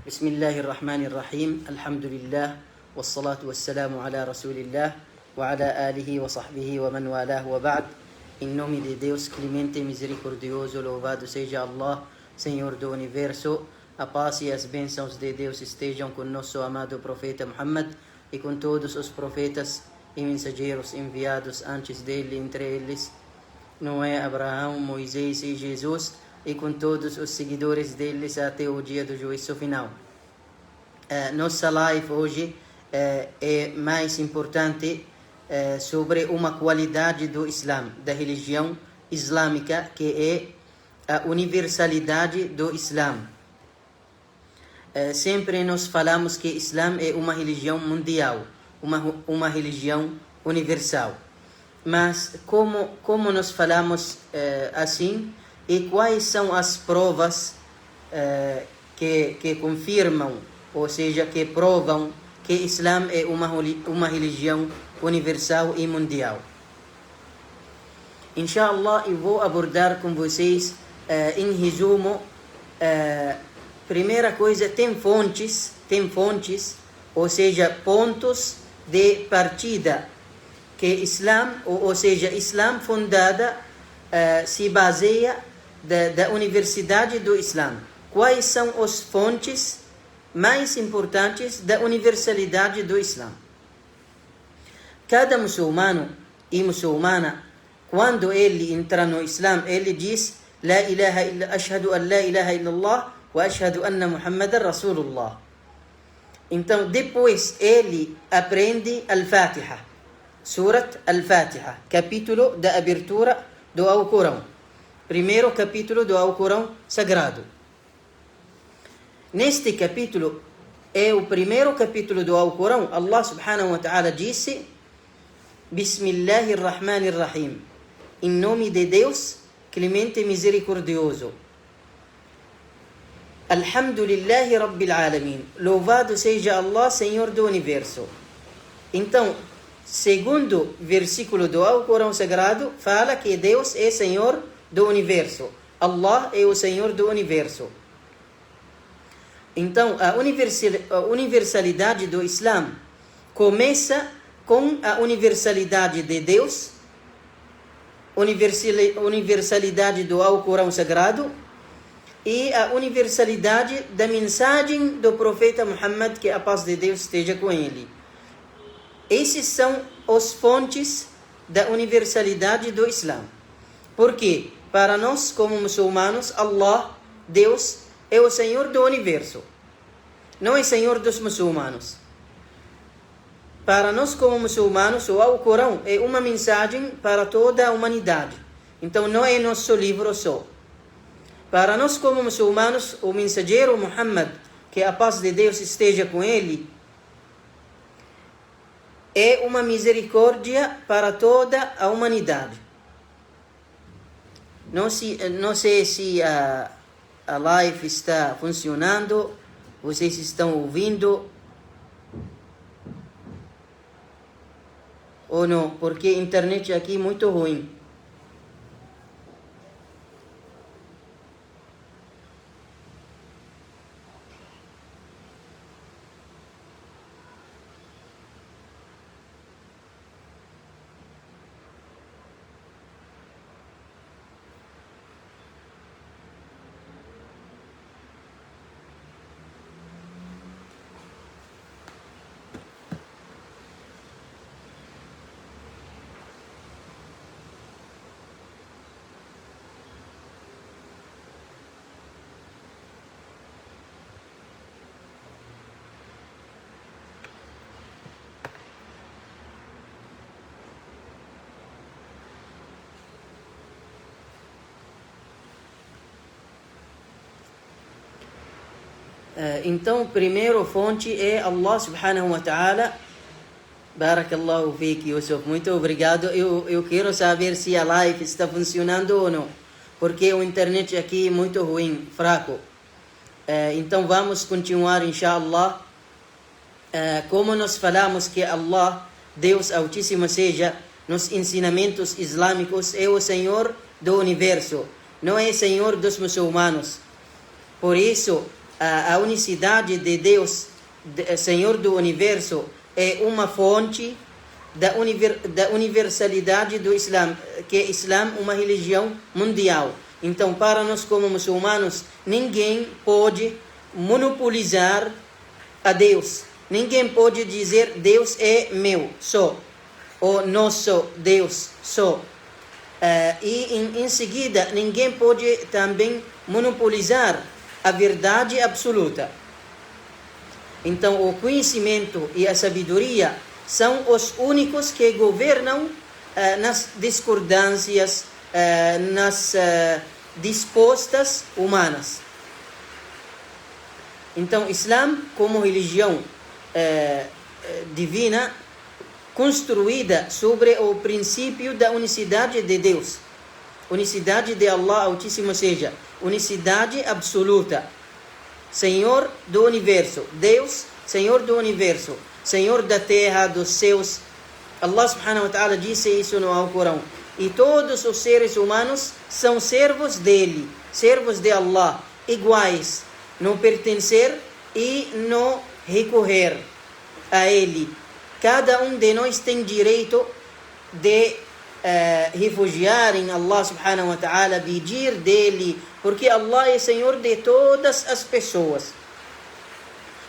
بسم الله الرحمن الرحيم الحمد لله والصلاة والسلام على رسول الله وعلى آله وصحبه ومن والاه وبعد. Em nome de Deus, clemente e misericordioso, louvado seja Allah, Senhor do Universo. A paz e as bênçãos de Deus estejam com nosso amado profeta Muhammad e com todos os profetas e mensageiros enviados antes dele, entre eles Noé, Abraão, Moisés e Jesus, e com todos os seguidores deles até o dia do juízo final. Nossa live hoje é mais importante sobre uma qualidade do Islã, da religião islâmica, que é a universalidade do Islã. Sempre nós falamos que Islã é uma religião mundial, uma religião universal. Mas como nós falamos assim, e quais são as provas que confirmam, ou seja, que provam que Islã é uma religião universal e mundial? Inshallah, eu vou abordar com vocês em resumo. Primeira coisa, tem fontes, ou seja, pontos de partida que Islã, ou seja, Islã fundada se baseia da universidade do Islã. Quais são as fontes mais importantes da universalidade do Islã? Cada muçulmano e muçulmana, quando ele entra no Islã, ele diz: La ilaha illa, ashhadu an la ilaha illallah wa ashhadu anna Muhammadan Rasulullah. Então, depois ele aprende Al-Fatiha, Surat Al-Fatiha, capítulo da abertura do Alcorão. Primeiro capítulo do Alcorão Sagrado. Neste capítulo, é o primeiro capítulo do Alcorão. Allah subhanahu wa ta'ala disse: Bismillahirrahmanirrahim. Em nome de Deus, clemente e misericordioso. Alhamdulillahi Rabbil Alamin. Louvado seja Allah, Senhor do Universo. Então, segundo versículo do Alcorão Sagrado, fala que Deus é Senhor do Universo. Allah é o Senhor do Universo. Então, a universalidade do Islã começa com a universalidade de Deus, universalidade do Alcorão Sagrado e a universalidade da mensagem do profeta Muhammad, que a paz de Deus esteja com ele. Esses são as fontes da universalidade do Islã. Porque para nós, como muçulmanos, Allah, Deus, é o Senhor do Universo. Não é Senhor dos muçulmanos. Para nós, como muçulmanos, o Alcorão é uma mensagem para toda a humanidade. Então, não é nosso livro só. Para nós, como muçulmanos, o mensageiro Muhammad, que a paz de Deus esteja com ele, é uma misericórdia para toda a humanidade. Não sei se a live está funcionando, vocês estão ouvindo ou não, porque a internet aqui é muito ruim. Então, primeiro fonte é Allah subhanahu wa ta'ala. Barakallahu fiqh, Yusuf. Muito obrigado. Eu quero saber se a live está funcionando ou não, porque a internet aqui é muito ruim, fraco. Então, vamos continuar, inshallah. Como nós falamos que Allah, Deus Altíssimo seja, nos ensinamentos islâmicos, é o Senhor do Universo, não é Senhor dos muçulmanos. Por isso, a unicidade de Deus, Senhor do Universo, é uma fonte da universalidade do Islã, que é Islã uma religião mundial. Então, para nós como muçulmanos, ninguém pode monopolizar a Deus. Ninguém pode dizer Deus é meu só, ou nosso Deus só. E em seguida, ninguém pode também monopolizar a verdade absoluta. Então, o conhecimento e a sabedoria são os únicos que governam nas discordâncias, nas dispostas humanas. Então, Islã, como religião divina, construída sobre o princípio da unicidade de Deus, unicidade de Allah Altíssimo, ou seja, unicidade absoluta, Senhor do Universo, Deus, Senhor do Universo, Senhor da terra, dos céus. Allah subhanahu wa ta'ala disse isso no Alcorão. E todos os seres humanos são servos dele, servos de Allah, iguais no pertencer e no recorrer a ele. Cada um de nós tem direito de refugiar em Allah subhanahu wa ta'ala, pedir dele, porque Allah é Senhor de todas as pessoas.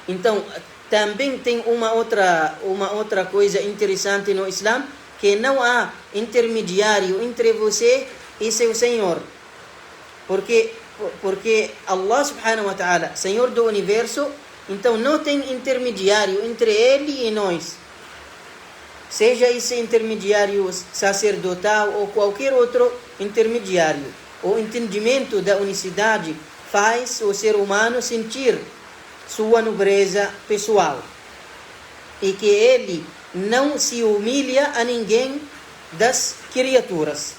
Então, também tem uma outra coisa interessante no Islã, que não há intermediário entre você e seu Senhor. Porque Allah subhanahu wa ta'ala, Senhor do Universo, então não tem intermediário entre Ele e nós. Seja esse intermediário sacerdotal ou qualquer outro intermediário. O entendimento da unicidade faz o ser humano sentir sua nobreza pessoal. E que ele não se humilha a ninguém das criaturas.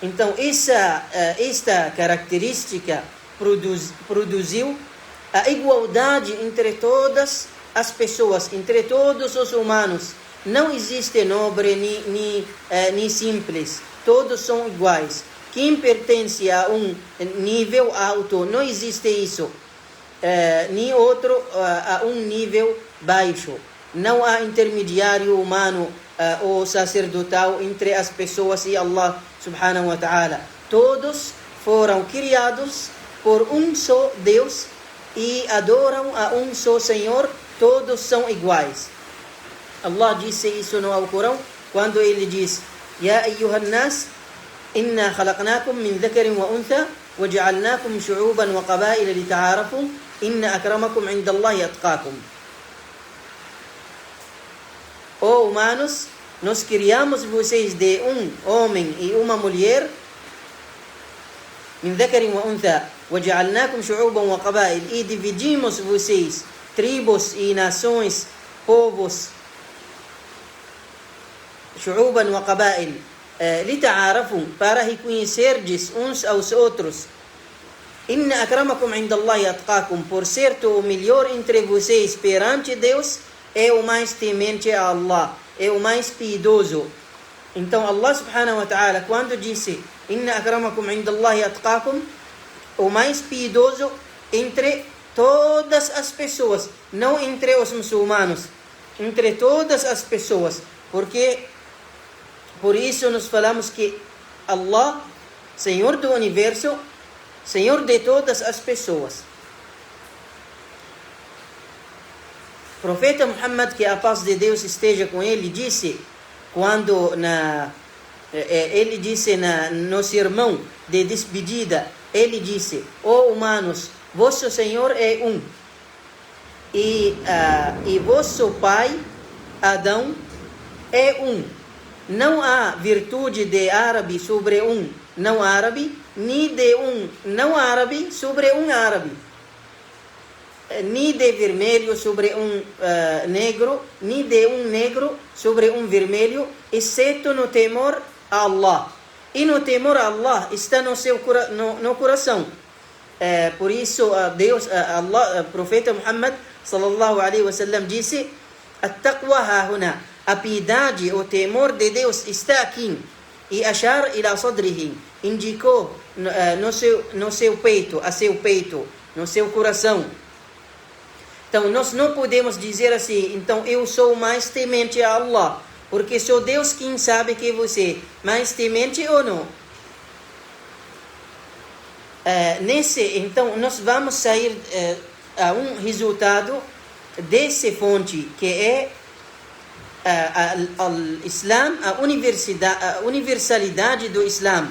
Então, esta característica produziu a igualdade entre todas as pessoas, entre todos os humanos. Não existe nobre nem simples. Todos são iguais. Quem pertence a um nível alto, não existe isso. Nem outro a um nível baixo. Não há intermediário humano ou sacerdotal entre as pessoas e Allah subhanahu wa ta'ala. Todos foram criados por um só Deus e adoram a um só Senhor. Todos são iguais. Allah disse isso no Alcorão quando ele diz: Ya ayyuhan nas, inna khalaqnakum min dhakarin wa untha waja'alnakum shu'uban wa qabaila lita'arafu inna akramakum 'inda Allahi atqakum. Ó humanos, nós criamos vocês de um homem e uma mulher, min dhakarin wa untha waja'alnakum shu'uban wa qabail, e dividimos vocês tribos e nações, povos, shu'uban wa qabail, lita'arafu, para reconhecerdes uns aos outros. Inna akramakum 'inda Allahi atqakum, por certo o melhor entre vocês perante Deus é o mais temente a Allah, é o mais piedoso. Então Allah subhanahu wa ta'ala, quando disse Inna akramakum 'inda Allahi atqakum, o mais piedoso entre todas as pessoas, não entre os muçulmanos, entre todas as pessoas. Porque por isso nós falamos que Allah, Senhor do Universo, Senhor de todas as pessoas. O profeta Muhammad, que a paz de Deus esteja com ele, disse, ele disse no sermão de despedida, ele disse: ó humanos, vosso Senhor é um, e vosso pai, Adão, é um. Não há virtude de árabe sobre um não árabe, nem de um não árabe sobre um árabe, nem de vermelho sobre um negro, nem de um negro sobre um vermelho, exceto no temor a Allah. E no temor a Allah está no seu no coração. Por isso Allah, o profeta Muhammad sallallahu alaihi wasallam disse: "At-taqwa hahuna", a piedade, o temor de Deus está aqui. E ashar ila sadrihi, indicou no seu peito, a seu peito. no seu coração. Então, nós não podemos dizer assim, então eu sou mais temente a Allah, porque só Deus quem sabe que você é mais temente ou não. Então, nós vamos sair a um resultado dessa fonte, que é o Islã, a universalidade do Islã.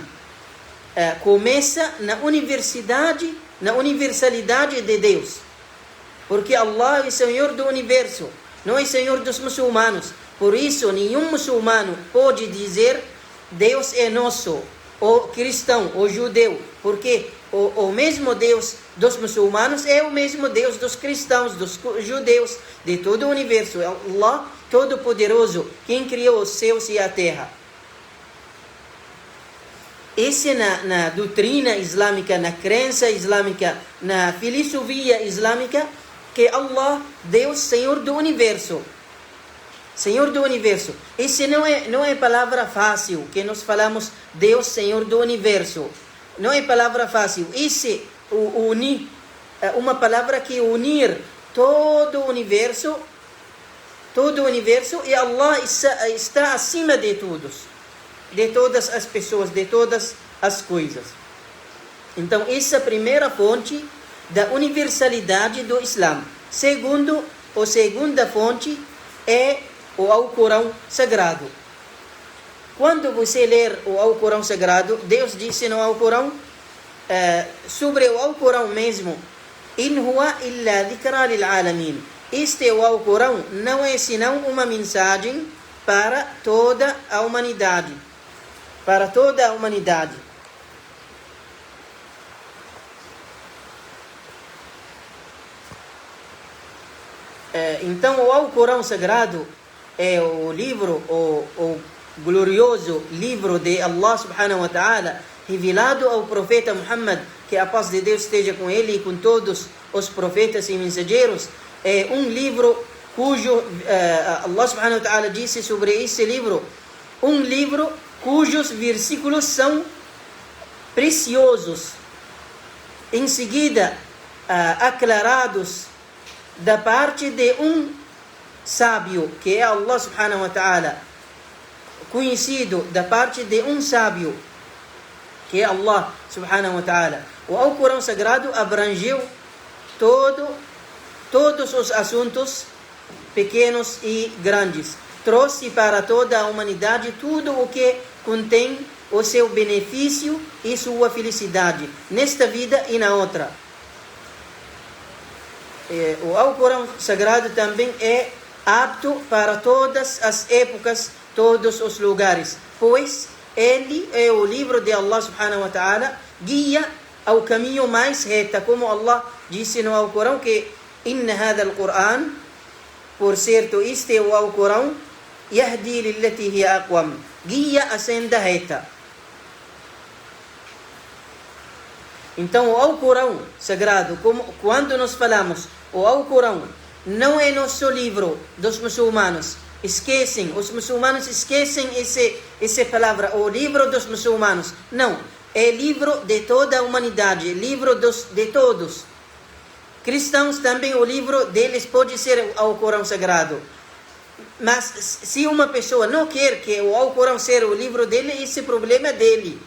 Começa na universalidade de Deus. Porque Allah é Senhor do universo, não é Senhor dos muçulmanos. Por isso, nenhum muçulmano pode dizer Deus é nosso, ou cristão, ou judeu. Porque o mesmo Deus dos muçulmanos é o mesmo Deus dos cristãos, dos judeus, de todo o universo. É Allah Todo-Poderoso, quem criou os céus e a terra. Esse na doutrina islâmica, na crença islâmica, na filosofia islâmica, que Allah, Deus, Senhor do universo. Senhor do universo. Esse não é palavra fácil, que nós falamos Deus, Senhor do universo. Não é palavra fácil. Esse uma palavra que unir todo o universo, e Allah está acima de todos, de todas as pessoas, de todas as coisas. Então, essa é a primeira fonte da universalidade do Islã. Segunda fonte é o Alcorão Sagrado. Quando você ler o Alcorão Sagrado, Deus disse no Alcorão, sobre o Alcorão mesmo, In huwa illa dhikra lil alamin. Este o Alcorão não é senão uma mensagem para toda a humanidade. Para toda a humanidade. Então, o Alcorão Sagrado é o livro, o glorioso livro de Allah subhanahu wa ta'ala, revelado ao profeta Muhammad, que a paz de Deus esteja com ele e com todos os profetas e mensageiros. É um livro cujo Allah subhanahu wa ta'ala disse sobre esse livro, um livro cujos versículos são preciosos, em seguida aclarados da parte de um sábio, que é Allah subhanahu wa ta'ala, conhecido da parte de um sábio, que é Allah subhanahu wa ta'ala. O Alcorão Sagrado abrangeu todos os assuntos pequenos e grandes. Trouxe para toda a humanidade tudo o que contém o seu benefício e sua felicidade, nesta vida e na outra. O Alcorão Sagrado também é apto para todas as épocas, todos os lugares, pois ele é o livro de Allah subhanahu wa ta'ala, guia ao caminho mais reto, como Allah disse no Alcorão que Inna hadha al-Qur'an, por certo, este é o Alcorão, yahdi lillati hiya aqwam, guia a senda reta. Então, o Alcorão Sagrado, quando nós falamos, o Alcorão não é nosso livro dos muçulmanos. Os muçulmanos esquecem essa palavra, o livro dos muçulmanos. Não, é livro de toda a humanidade, livro de todos. Cristãos também, o livro deles pode ser o Alcorão Sagrado. Mas se uma pessoa não quer que o Alcorão seja o livro dele, esse problema é dele.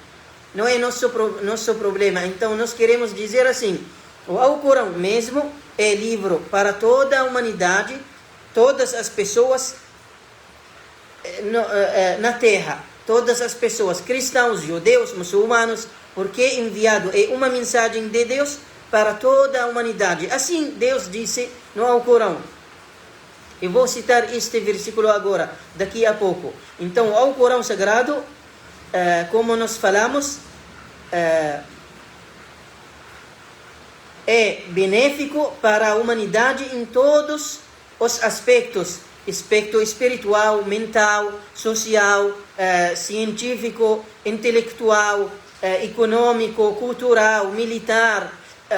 Não é nosso problema. Então, nós queremos dizer assim, o Alcorão mesmo é livro para toda a humanidade, todas as pessoas na terra, todas as pessoas, cristãos, judeus, muçulmanos, porque enviado é uma mensagem de Deus para toda a humanidade. Assim Deus disse no Alcorão. Eu vou citar este versículo agora, daqui a pouco. Então, o Alcorão Sagrado, como nós falamos, é benéfico para a humanidade em todos os aspectos. Aspecto espiritual, mental, social, científico, intelectual, econômico, cultural, militar.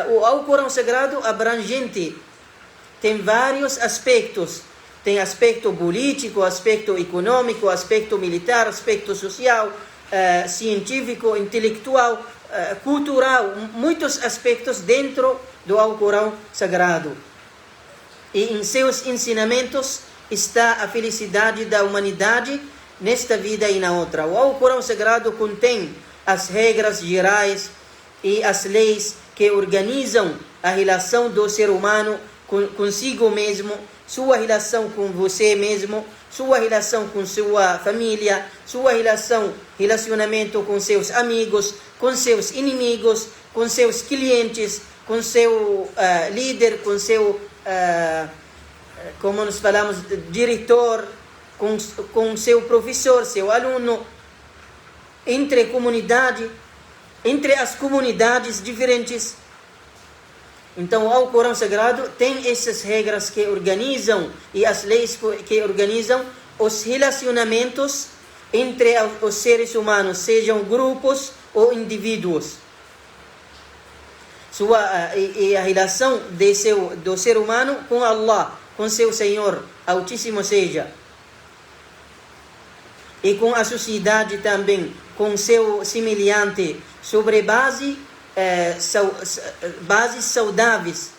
O Alcorão Sagrado abrangente tem vários aspectos. Tem aspecto político, aspecto econômico, aspecto militar, aspecto social, científico, intelectual, cultural, muitos aspectos dentro do Alcorão Sagrado. E em seus ensinamentos está a felicidade da humanidade nesta vida e na outra. O Alcorão Sagrado contém as regras gerais e as leis que organizam a relação do ser humano consigo mesmo, sua relação com você mesmo, sua relação com sua família, sua relacionamento com seus amigos, com seus inimigos, com seus clientes, com seu líder, com seu, como nós falamos, diretor, com seu professor, seu aluno, entre as comunidades diferentes. Então, o Alcorão Sagrado tem essas regras que organizam e as leis que organizam os relacionamentos entre os seres humanos, sejam grupos ou indivíduos. E a relação do ser humano com Allah, com seu Senhor, Altíssimo seja. E com a sociedade também, com seu semelhante, sobre bases saudáveis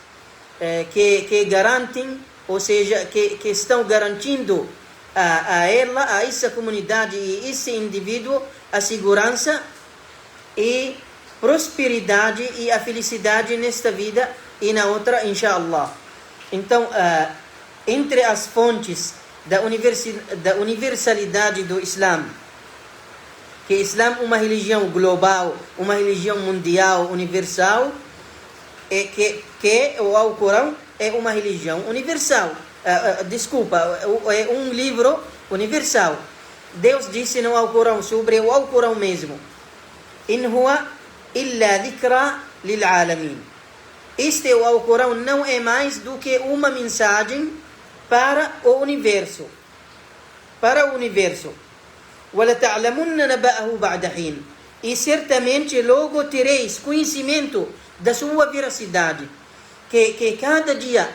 que garantem, ou seja, que estão garantindo a essa comunidade e esse indivíduo a segurança e prosperidade e a felicidade nesta vida e na outra, inshallah. Então, entre as fontes da universalidade do Islã, que o Islã é uma religião global, uma religião mundial, universal, que o Alcorão é uma religião universal. É um livro universal. Deus disse no Alcorão sobre o Alcorão mesmo: In huwa illa dhikra lil alamin. Este o Alcorão não é mais do que uma mensagem para o universo. وَلَتَعْلَمُنَّ نَبَأَهُ بَعْدَ حِينٍ. E certamente logo tereis conhecimento da sua veracidade. Que cada dia,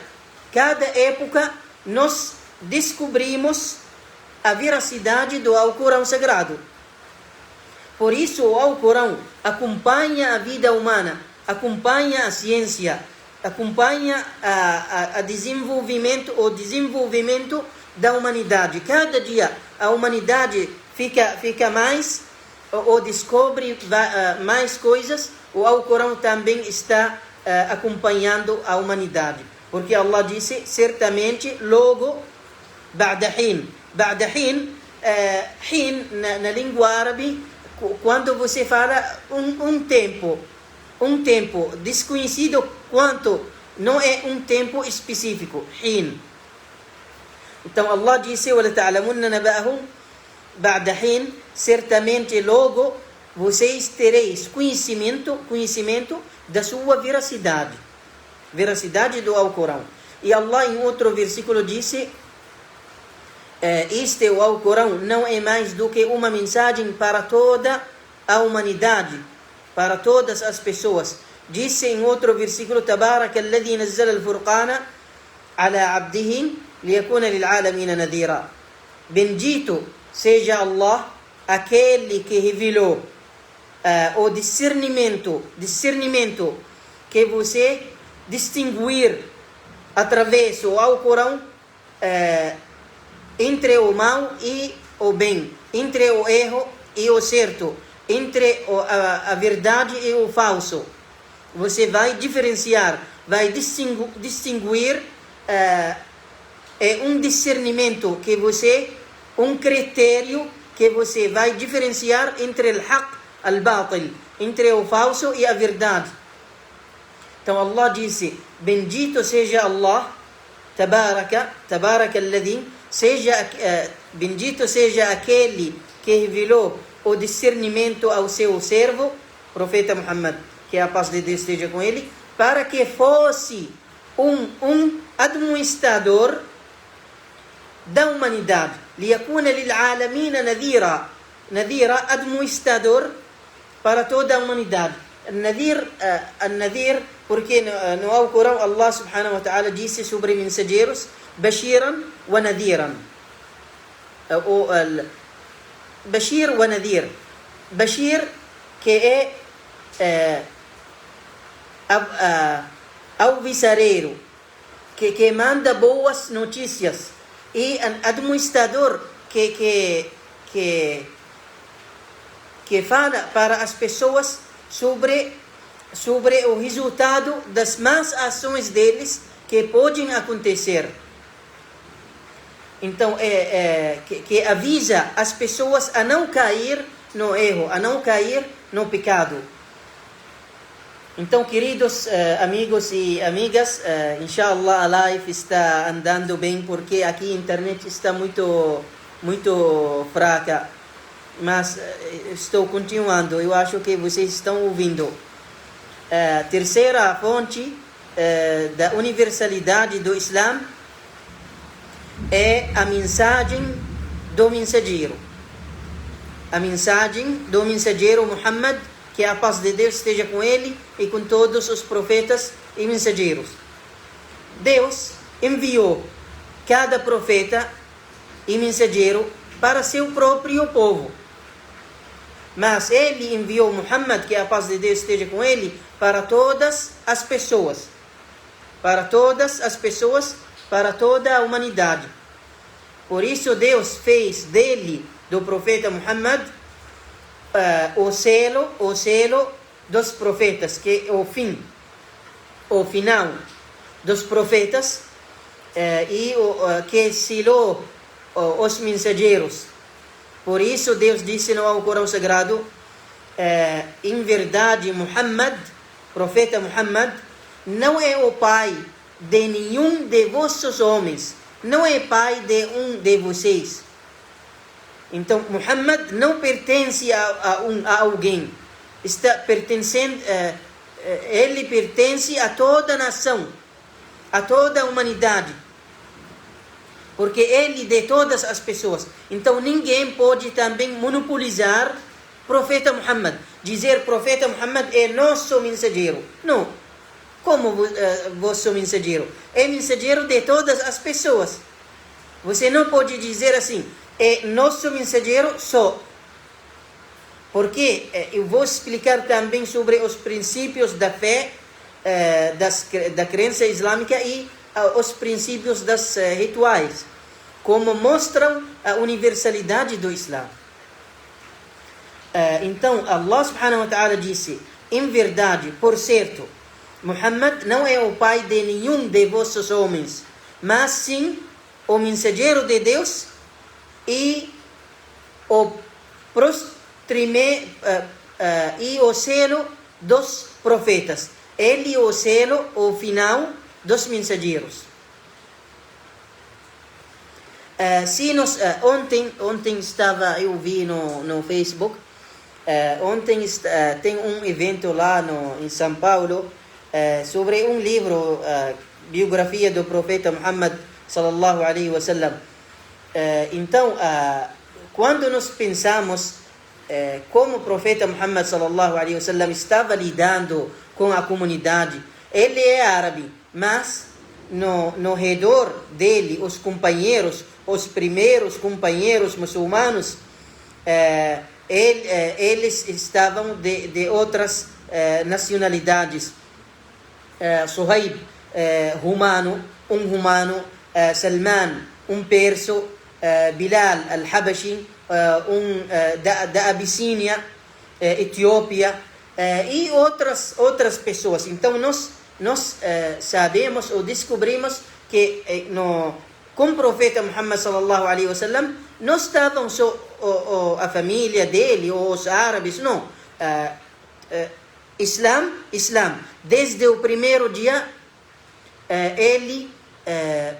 cada época, nós descobrimos a veracidade do Alcorão Sagrado. Por isso o Alcorão acompanha a vida humana, acompanha a ciência, acompanha o desenvolvimento da humanidade. Cada dia a humanidade fica mais, ou descobre mais coisas. O Alcorão também está acompanhando a humanidade. Porque Allah disse, certamente, logo, ba'da hin. Ba'da hin, na língua árabe, quando você fala um tempo desconhecido quanto, não é um tempo específico, hin. Então Allah disse, وَلَتَعْلَمُنَّ نَبَأَهُ بَعْدَ حِينٍ, certamente logo vocês tereis conhecimento da sua veracidade do Alcorão. E Allah em outro versículo disse, este o Alcorão não é mais do que uma mensagem para toda a humanidade, para todas as pessoas. Disse em outro versículo, تَبَارَكَ الَّذِي نَزَّلَ الْفُرْقَانَ عَلَى عَبْدِهِ لِيَكُونَ لِلْعَالَمِينَ نَذِيرًا. Bendito seja Allah, aquele que revelou o discernimento que você distinguir através do Alcorão entre o mal e o bem, entre o erro e o certo, entre a verdade e o falso. Você vai diferenciar, vai distinguir um discernimento que você, um critério que você vai diferenciar entre o haq, al-batil, entre o falso e a verdade. Então Allah disse, bendito seja Allah, tabaraka alladhi, bendito seja aquele que revelou o discernimento ao seu servo, profeta Muhammad, que a paz de Deus esteja com ele, para que fosse um administrador da humanidade. Liyakuna lil'alamina nadhira, administrador para toda a humanidade. Nadir, porque no Alcorão Allah subhanahu wa ta'ala disse sobre mensageiros, Bashiran wa Nadiran. Bashir wa Nadir. Bashir, que é alvissareiro, que manda boas notícias, e administrador que fala para as pessoas sobre o resultado das más ações deles que podem acontecer. Então, que avisa as pessoas a não cair no erro, a não cair no pecado. Então, queridos amigos e amigas, inshallah a live está andando bem, porque aqui a internet está muito fraca. Mas estou continuando, eu acho que vocês estão ouvindo. Terceira fonte da universalidade do Islã é a mensagem do mensageiro. A mensagem do mensageiro Muhammad, que a paz de Deus esteja com ele e com todos os profetas e mensageiros. Deus enviou cada profeta e mensageiro para seu próprio povo. Mas ele enviou Muhammad, que a paz de Deus esteja com ele, para todas as pessoas. Para todas as pessoas, para toda a humanidade. Por isso Deus fez dele, do profeta Muhammad, o selo dos profetas, que é o final dos profetas, e que selou os mensageiros. Por isso Deus disse no Alcorão Sagrado, em verdade Muhammad, profeta Muhammad, não é o pai de nenhum de vossos homens, não é pai de um de vocês. Então Muhammad não pertence a alguém, está pertencendo, ele pertence a toda a nação, a toda a humanidade, porque ele de todas as pessoas. Então ninguém pode também monopolizar profeta Muhammad, dizer profeta Muhammad é nosso mensageiro. Não. Como vosso mensageiro? É mensageiro de todas as pessoas. Você não pode dizer assim, é nosso mensageiro só. Porque eu vou explicar também sobre os princípios da fé, da crença islâmica e os princípios das rituais, como mostram a universalidade do Islã. Então, Allah subhanahu wa ta'ala disse, em verdade, por certo, Muhammad não é o pai de nenhum de vossos homens, mas sim o mensageiro de Deus e o e o selo dos profetas. Ele é o selo, o final dos mensageiros. Ontem eu vi no Facebook, ontem tem um evento lá em São Paulo, sobre um livro, biografia do profeta Muhammad sallallahu alaihi wasallam. Então, quando nós pensamos como o profeta Muhammad sallallahu alaihi wasallam estava lidando com a comunidade, ele é árabe, mas no redor dele, os primeiros companheiros muçulmanos, eles estavam de outras nacionalidades. Suhaib, romano, Salman, perso, Bilal al-Habashi, da Abissínia, Etiópia, e outras pessoas. Então nós sabemos ou descobrimos que com o profeta Muhammad sallallahu alaihi wasallam não estavam só a família dele ou os árabes, não. Islam, desde o primeiro dia, ele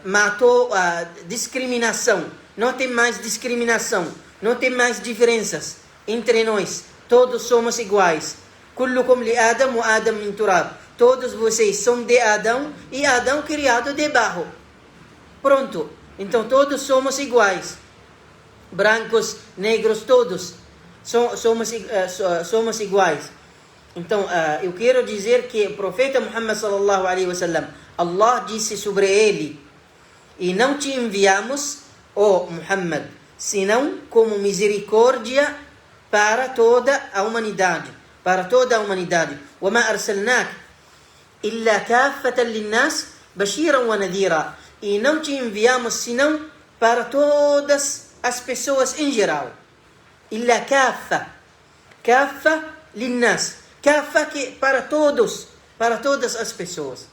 matou a discriminação. Não tem mais discriminação, não tem mais diferenças entre nós. Todos somos iguais. Kullukum li Adam wa Adam min turab. Todos vocês são de Adão e Adão criado de barro. Pronto. Então todos somos iguais. Brancos, negros, todos somos iguais. Então, eu quero dizer que o profeta Muhammad sallallahu alaihi wasallam, Allah disse sobre ele, e não te enviamos, ó Muhammad, senão como misericórdia para toda a humanidade. Para toda a humanidade. وَمَا أَرْسَلْنَاكَ إلا كافة للناس بشيرا ونذيرا. E não te enviamos senão para todas as pessoas em geral. إلا كافة. كافة للناس. كافة que para todos, para todas as pessoas.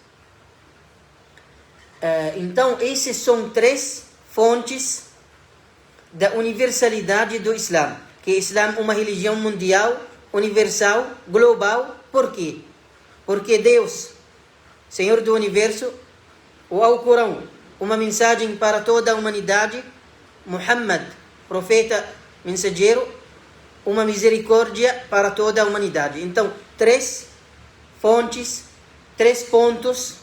Então, esses são três fontes da universalidade do Islã. Que o Islã é uma religião mundial, universal, global. Por quê? Porque Deus, Senhor do Universo, o Alcorão, uma mensagem para toda a humanidade, Muhammad, profeta mensageiro, uma misericórdia para toda a humanidade. Então, três fontes, três pontos,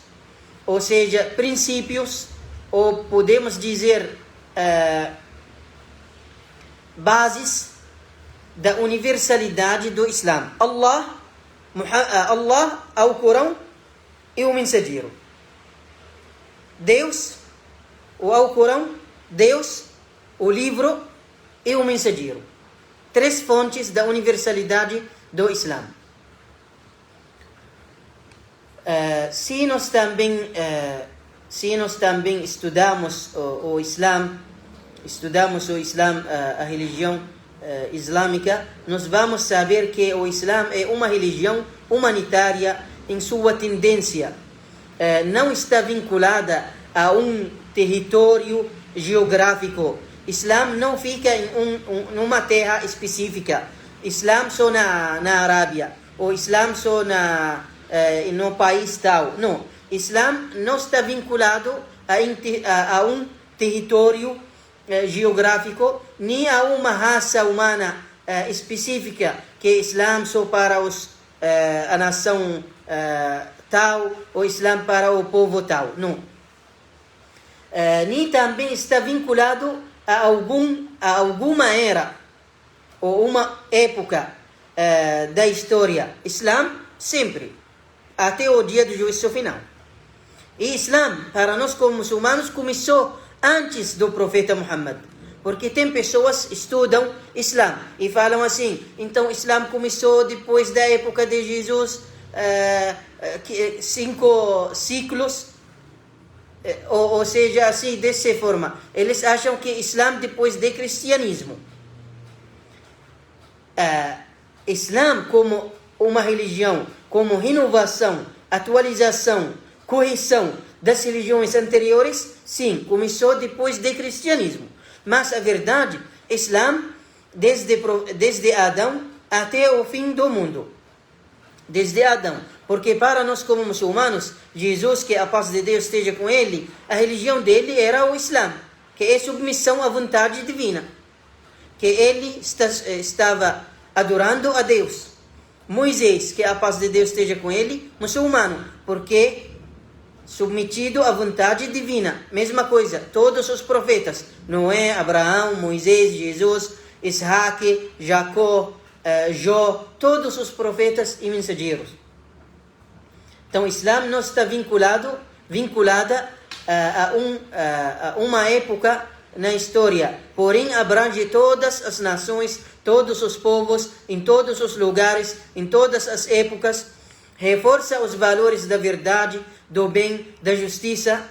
ou seja, princípios, ou podemos dizer bases da universalidade do Islã. Allah, Alcorão e o mensageiro. Deus, o Alcorão, Deus, o livro e o mensageiro. Três fontes da universalidade do Islã. Se nós também estudamos o Islã, a religião islâmica, nós vamos saber que o Islã é uma religião humanitária em sua tendência. Não está vinculada a um território geográfico. Islã não fica em numa terra específica. Islã só na Arábia, ou Islã só no país tal. Não. Islã não está vinculado a um território geográfico, nem a uma raça humana específica, que Islã só para a nação tal, ou Islã para o povo tal. Não. Nem também está vinculado a alguma era ou uma época da história. Islã sempre, até o dia do juízo final. E Islã, para nós como muçulmanos, começou antes do profeta Muhammad. Porque tem pessoas que estudam Islã e falam assim, então Islã começou depois da época de Jesus, 5 ciclos, ou seja, assim, dessa forma. Eles acham que Islã depois do cristianismo. Islã como uma religião, como renovação, atualização, correção das religiões anteriores, sim, começou depois do cristianismo. Mas a verdade, Islã, desde Adão até o fim do mundo. Desde Adão. Porque para nós como muçulmanos, Jesus, que a paz de Deus esteja com ele, a religião dele era o Islã, que é submissão à vontade divina. Que ele estava adorando a Deus. Moisés, que a paz de Deus esteja com ele, muçulmano, porque submetido à vontade divina. Mesma coisa, todos os profetas, Noé, Abraão, Moisés, Jesus, Isaac, Jacó, Jó, todos os profetas e mensageiros. Então, o Islã não está vinculada a uma época na história, porém abrange todas as nações, todos os povos, em todos os lugares, em todas as épocas, reforça os valores da verdade, do bem, da justiça,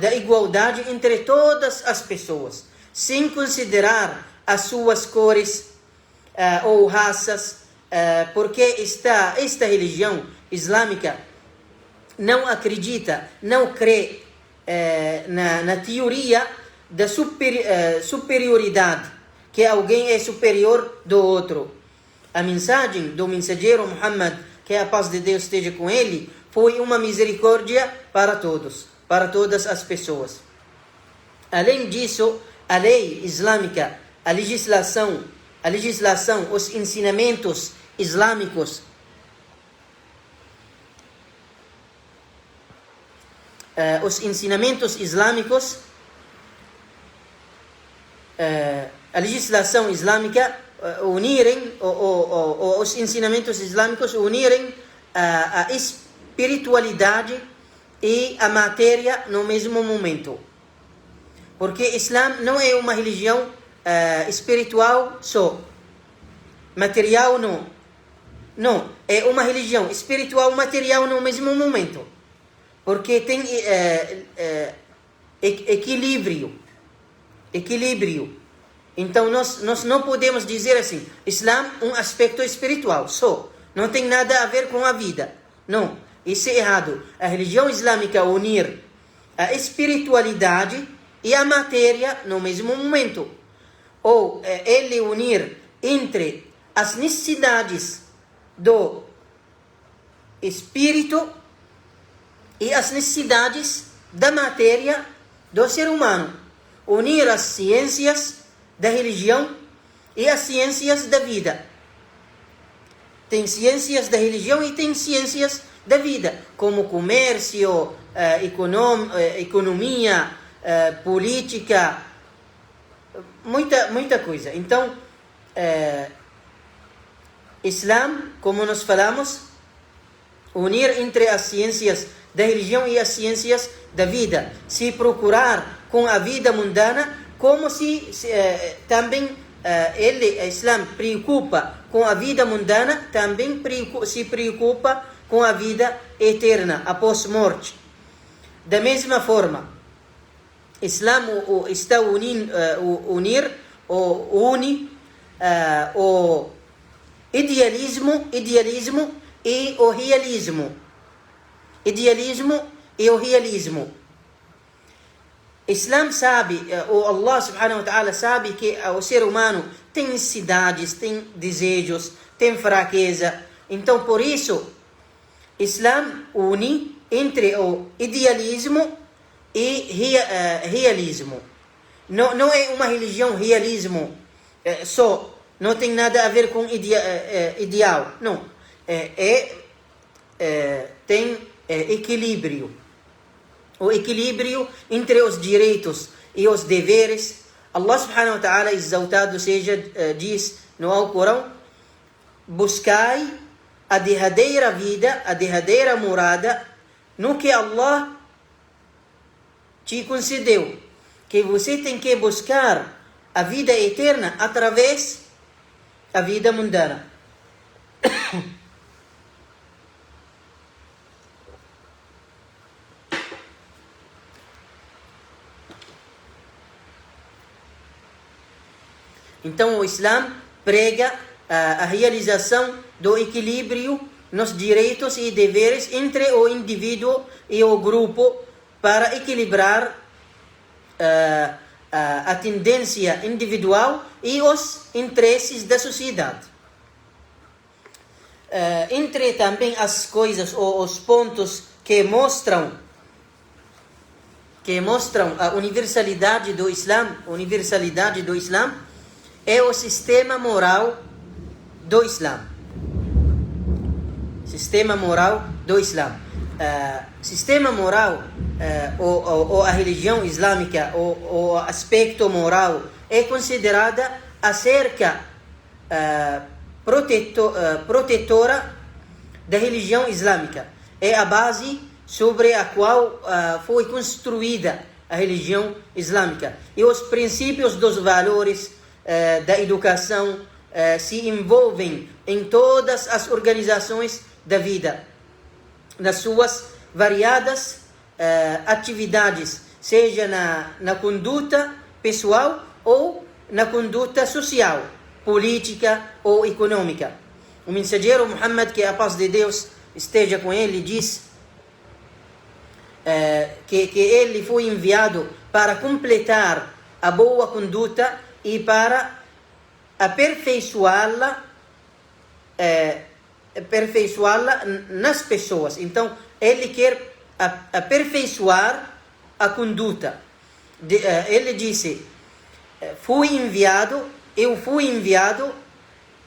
da igualdade entre todas as pessoas, sem considerar as suas cores ou raças, porque esta religião islâmica não acredita, não crê na teoria da superioridade, que alguém é superior do outro. A mensagem do mensageiro Muhammad, que a paz de Deus esteja com ele, foi uma misericórdia para todos, para todas as pessoas. Além disso, a lei islâmica, a legislação, os ensinamentos islâmicos, a legislação islâmica unirem, os ensinamentos islâmicos unirem a espiritualidade e a matéria no mesmo momento. Porque Islã não é uma religião espiritual só, material não. Não, é uma religião espiritual e material no mesmo momento. Porque tem equilíbrio. Então, nós não podemos dizer assim, Islã um aspecto espiritual só. Não tem nada a ver com a vida. Não, isso é errado. A religião islâmica unir a espiritualidade e a matéria no mesmo momento. Ou ele unir entre as necessidades do espírito e as necessidades da matéria do ser humano. Unir as ciências da religião e as ciências da vida. Tem ciências da religião e tem ciências da vida, como comércio, economia, política, muita coisa. Então, Islã, como nós falamos, unir entre as ciências da religião e as ciências da vida. Se procurar com a vida mundana, como se também Islã preocupa com a vida mundana, também se preocupa com a vida eterna, após morte. Da mesma forma, Islã está une o idealismo e o realismo. Islã sabe, ou Allah subhanahu wa ta'ala sabe que o ser humano tem necessidades, tem desejos, tem fraqueza. Então, por isso, Islã une entre o idealismo e realismo. Não é uma religião realismo só, não tem nada a ver com ideal. Não, tem equilíbrio. O equilíbrio entre os direitos e os deveres. Allah subhanahu wa ta'ala, exaltado seja, diz no Alcorão: buscai a derradeira vida, a derradeira morada, no que Allah te concedeu. Que você tem que buscar a vida eterna através da vida mundana. Então, o Islã prega a realização do equilíbrio nos direitos e deveres entre o indivíduo e o grupo para equilibrar a tendência individual e os interesses da sociedade. Entre também as coisas ou os pontos que mostram a universalidade do Islã, é o sistema moral do Islã. Sistema moral ou a religião islâmica, o aspecto moral, é considerada a cerca protetora da religião islâmica. É a base sobre a qual foi construída a religião islâmica. E os princípios dos valores da educação se envolvem em todas as organizações da vida, nas suas variadas atividades, seja na conduta pessoal ou na conduta social, política ou econômica. O mensageiro Muhammad, que a paz de Deus esteja com ele, diz que ele foi enviado para completar a boa conduta e para aperfeiçoá-la nas pessoas. Então, ele quer aperfeiçoar a conduta. Ele disse: eu fui enviado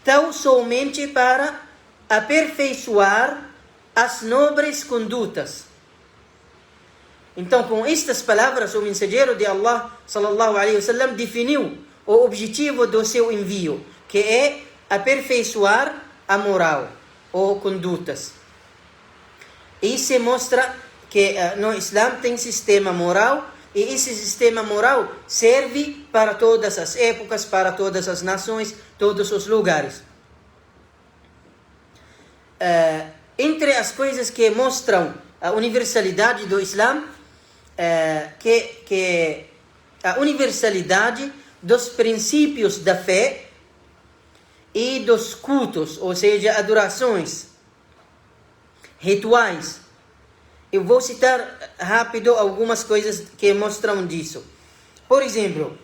tão somente para aperfeiçoar as nobres condutas. Então, com estas palavras, o mensageiro de Allah, sallallahu alaihi wasallam, definiu o objetivo do seu envio, que é aperfeiçoar a moral ou condutas. Isso mostra que no Islã tem sistema moral, e esse sistema moral serve para todas as épocas, para todas as nações, todos os lugares. entre as coisas que mostram a universalidade do Islã, que a universalidade dos princípios da fé e dos cultos, ou seja, adorações, rituais. Eu vou citar rápido algumas coisas que mostram disso. Por exemplo,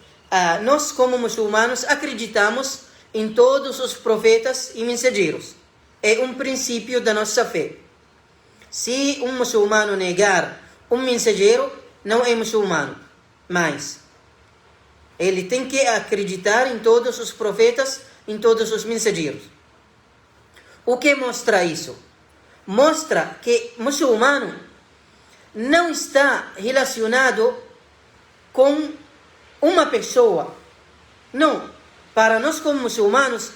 nós como muçulmanos acreditamos em todos os profetas e mensageiros. É um princípio da nossa fé. Se um muçulmano negar um mensageiro, não é muçulmano. Mas ele tem que acreditar em todos os profetas, em todos os mensageiros. O que mostra isso? Mostra que muçulmano não está relacionado com uma pessoa. Não. Para nós como muçulmanos,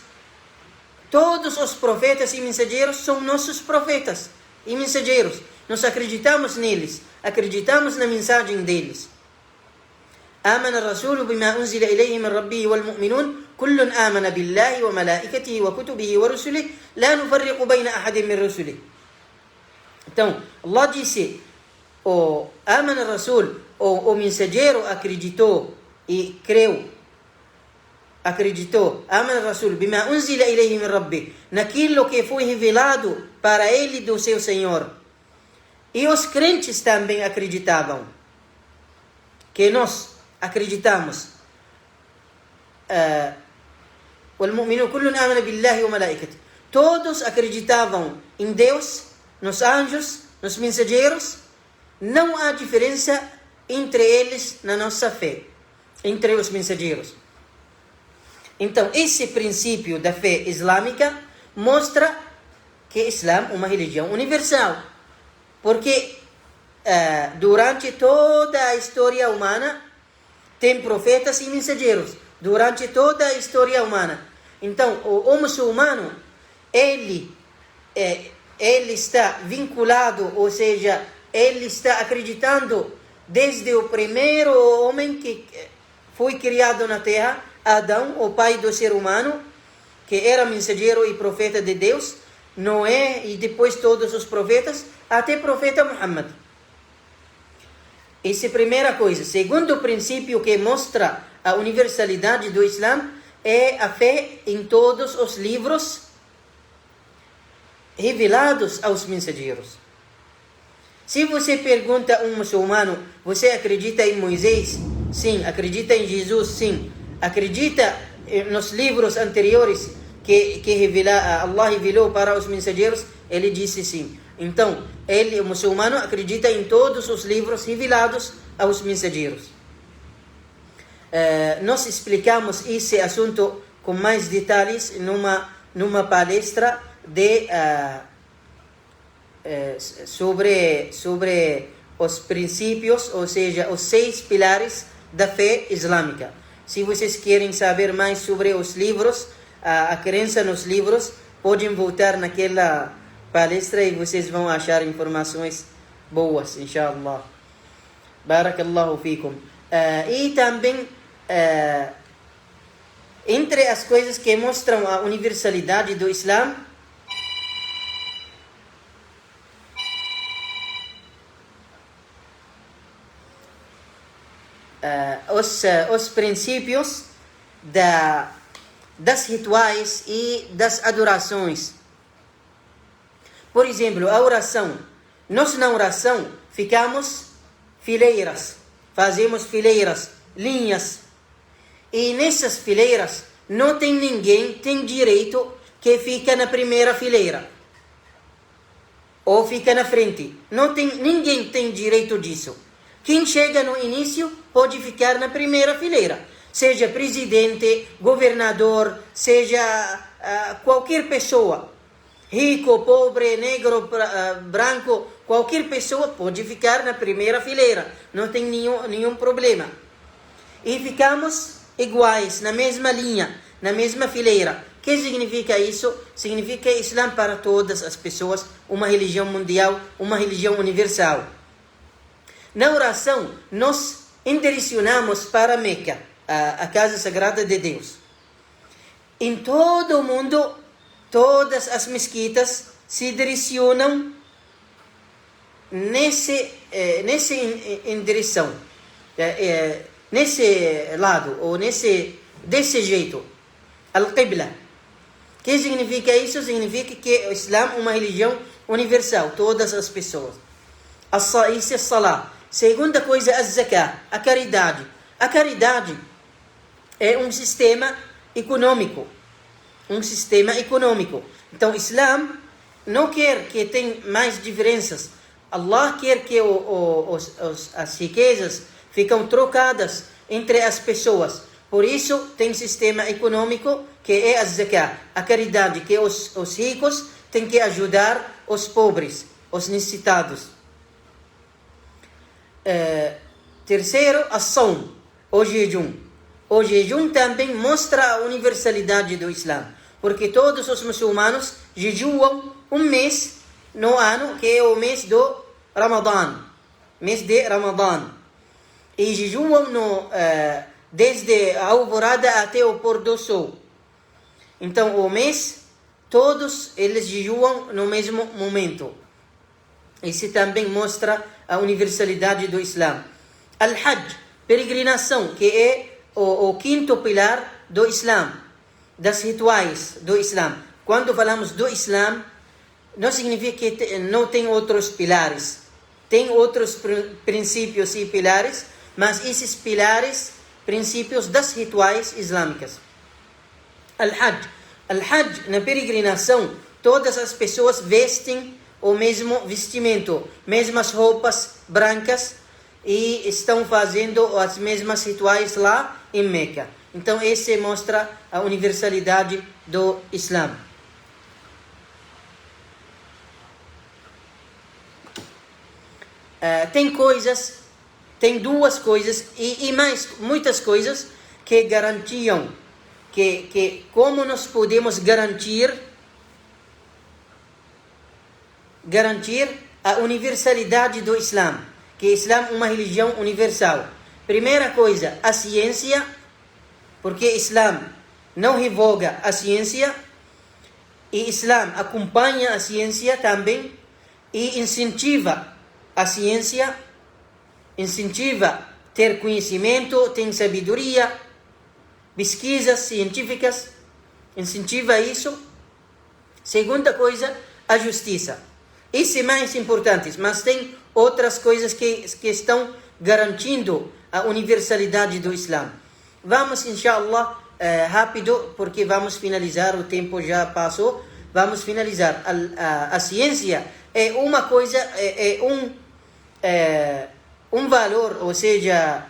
todos os profetas e mensageiros são nossos profetas e mensageiros. Nós acreditamos neles, acreditamos na mensagem deles. آمن الرسول بما أنزل إليه من ربه والمؤمنون كل آمن بالله وملائكته وكتبه ورسله لا نفرق بين أحد من رسله. Então, Allah disse, آمن الرسول, o mensageiro acreditou e creu. Acreditou, آمن الرسول بما أنزل إليه من ربه, naquilo que foi revelado para ele do seu Senhor. E os crentes também acreditavam, que nós acreditamos. والمؤمنون كل آمن بالله وملائكته. Todos acreditavam em Deus, nos anjos, nos mensageiros. Não há diferença entre eles na nossa fé, entre os mensageiros. Então, esse princípio da fé islâmica mostra que o Islã é uma religião universal. Porque durante toda a história humana, tem profetas e mensageiros. Durante toda a história humana. Então, o muçulmano, ele está vinculado, ou seja, ele está acreditando desde o primeiro homem que foi criado na terra, Adão, o pai do ser humano, que era mensageiro e profeta de Deus, Noé e depois todos os profetas, até o profeta Muhammad. Essa é a primeira coisa. Segundo princípio que mostra a universalidade do Islã é a fé em todos os livros revelados aos mensageiros. Se você pergunta a um muçulmano, você acredita em Moisés? Sim. Acredita em Jesus? Sim. Acredita nos livros anteriores que Allah revelou para os mensageiros? Ele disse sim. Então, o muçulmano acredita em todos os livros revelados aos mensageiros. Nós explicamos esse assunto com mais detalhes numa palestra sobre os princípios, ou seja, os 6 pilares da fé islâmica. Se vocês querem saber mais sobre os livros, a crença nos livros, podem voltar naquela palestra e vocês vão achar informações boas, inshallah. Barakallahu fikum. E também, entre as coisas que mostram a universalidade do Islã, os princípios das rituais e das adorações. Por exemplo, a oração. Nós na oração ficamos fileiras, fazemos fileiras, linhas. E nessas fileiras não tem ninguém tem direito que fica na primeira fileira ou fica na frente. Ninguém tem direito disso. Quem chega no início pode ficar na primeira fileira, seja presidente, governador, seja qualquer pessoa, rico, pobre, negro, branco, qualquer pessoa pode ficar na primeira fileira, não tem nenhum problema. E ficamos iguais, na mesma linha, na mesma fileira. O que significa isso? Significa Islã para todas as pessoas, uma religião mundial, uma religião universal. Na oração, nós direcionamos para Meca, a casa sagrada de Deus. Em todo o mundo, todas as mesquitas se direcionam nesse direção, nesse lado, ou desse jeito. Al-Qibla. O que significa isso? Significa que o Islã é uma religião universal, todas as pessoas. Isso é Salah. Segunda coisa, a Zakah, a caridade. A caridade é um sistema econômico. Então, o Islã não quer que tenha mais diferenças. Allah quer que as riquezas ficam trocadas entre as pessoas. Por isso, tem sistema econômico que é a Zakah, a caridade, que os ricos têm que ajudar os pobres, os necessitados. Terceiro, a Sawm, o jejum. O jejum também mostra a universalidade do Islã, porque todos os muçulmanos jejuam um mês no ano, que é o mês do Ramadã, e jejuam desde a alvorada até o pôr do sol. Então, o mês, todos eles jejuam no mesmo momento. Isso também mostra a universalidade do Islã. Al-Hajj, peregrinação, que é o quinto pilar do Islã, das rituais do Islã. Quando falamos do Islã, não significa que não tem outros pilares. Tem outros princípios e pilares, mas esses pilares, princípios das rituais islâmicas. Al-Hajj, na peregrinação, todas as pessoas vestem o mesmo vestimento, mesmas roupas brancas, e estão fazendo as mesmas rituais lá em Meca. Então, esse mostra a universalidade do Islã. Tem duas coisas e mais muitas coisas que garantiam que como nós podemos garantir a universalidade do Islã, que o Islã é uma religião universal. Primeira coisa, a ciência, porque o Islã não revoga a ciência, e o Islã acompanha a ciência também e incentiva a ciência, incentiva ter conhecimento, ter sabedoria, pesquisas científicas, incentiva isso. Segunda coisa, a justiça. Isso é mais importante, mas tem outras coisas que estão garantindo a universalidade do Islã. Vamos, inshallah, rápido, porque vamos finalizar, o tempo já passou. Vamos finalizar. A ciência é uma coisa, um valor, ou seja,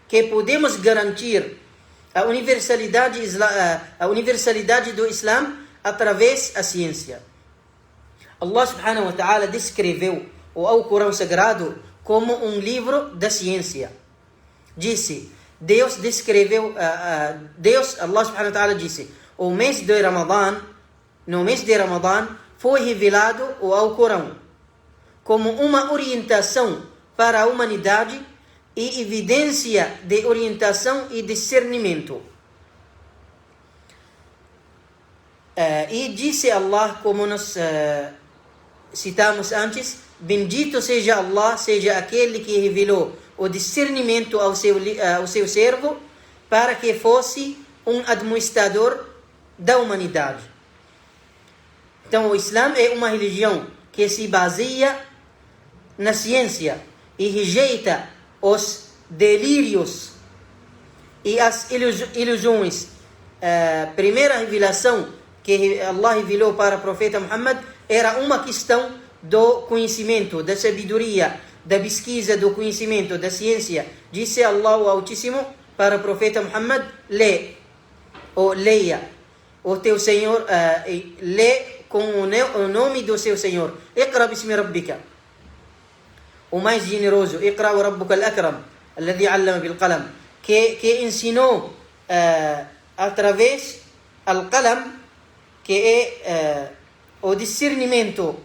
que podemos garantir a universalidade do Islã através da ciência. Allah subhanahu wa ta'ala descreveu o Alcorão Sagrado como um livro da ciência. Disse, Allah subhanahu wa ta'ala disse, no mês de Ramadã foi revelado o Alcorão como uma orientação para a humanidade e evidência de orientação e discernimento. E disse Allah, como nós citamos antes, bendito seja Allah, seja aquele que revelou o discernimento ao seu servo, para que fosse um administrador da humanidade. Então, o Islã é uma religião que se baseia na ciência e rejeita os delírios e as ilusões. A primeira revelação que Allah revelou para o profeta Muhammad era uma questão do conhecimento, da sabedoria, da pesquisa do conhecimento, da ciência. Disse Allah o Altíssimo para o profeta Muhammad, leia o teu Senhor, lê com o nome do seu Senhor. Iqra bismi rabbika, o mais generoso. Iqra wa rabbuka al-akram, alladhi allama bil qalam, que ensinou através do qalam, que é o discernimento,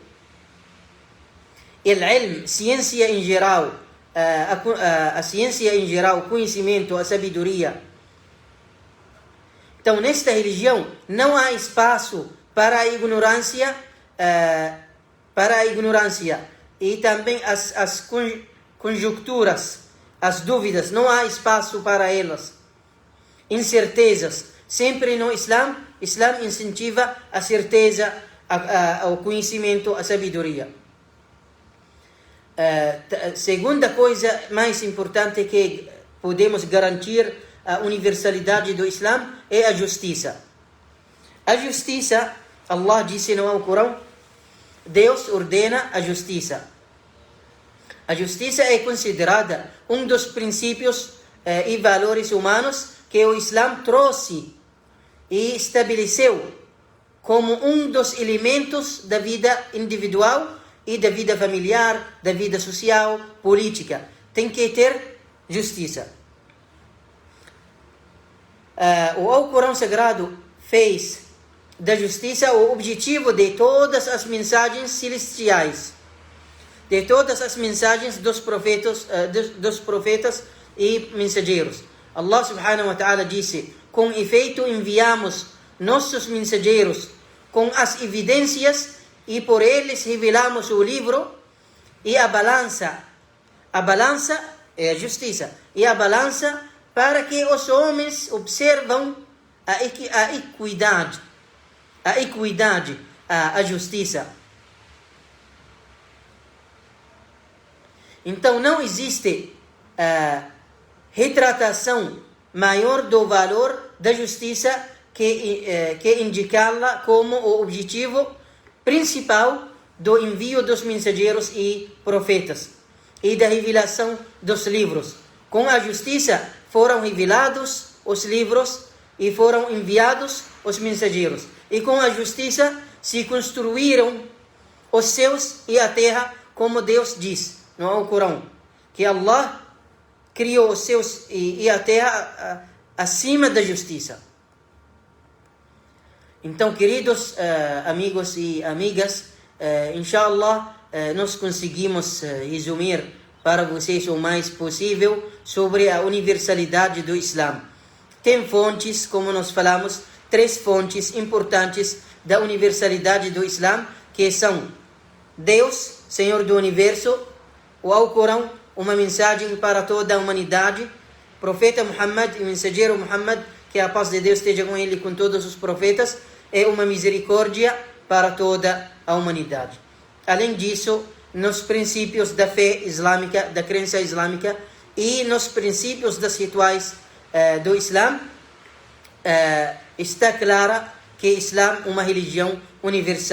al-ilm, ciência em geral, a ciência em geral, o conhecimento, a sabedoria. Então, nesta religião, não há espaço para a ignorância, e também as conjecturas, as dúvidas, não há espaço para elas. Incertezas, sempre no Islã incentiva a certeza, o conhecimento, a sabedoria. Segunda coisa mais importante que podemos garantir a universalidade do Islã é a justiça. A justiça, Allah disse no Alcorão, Deus ordena a justiça. A justiça é considerada um dos princípios e valores humanos que o Islã trouxe e estabeleceu como um dos elementos da vida individual e da vida familiar, da vida social, política. Tem que ter justiça. O Alcorão Sagrado fez da justiça o objetivo de todas as mensagens celestiais, de todas as mensagens dos profetas e mensageiros. Allah subhanahu wa ta'ala disse: com efeito enviamos nossos mensageiros com as evidências e por eles revelamos o livro e a balança. A balança é a justiça. E a balança para que os homens observam a equidade, a justiça. Então não existe retratação maior do valor da justiça que indicá-la como o objetivo principal do envio dos mensageiros e profetas e da revelação dos livros. Com a justiça foram revelados os livros e foram enviados os mensageiros. E com a justiça se construíram os céus e a terra, como Deus diz no Alcorão, que Allah criou os céus e a terra acima da justiça. Então, queridos amigos e amigas, inshallah, nós conseguimos resumir para vocês o mais possível sobre a universalidade do Islã. Tem fontes, como nós falamos, 3 fontes importantes da universalidade do Islã, que são Deus, Senhor do Universo, o Alcorão, uma mensagem para toda a humanidade, Profeta Muhammad e mensageiro Muhammad, que a paz de Deus esteja com ele e com todos os profetas, é uma misericórdia para toda a humanidade. Além disso, nos princípios da fé islâmica, da crença islâmica e nos princípios das rituais do Islã, está clara que o Islã é uma religião universal.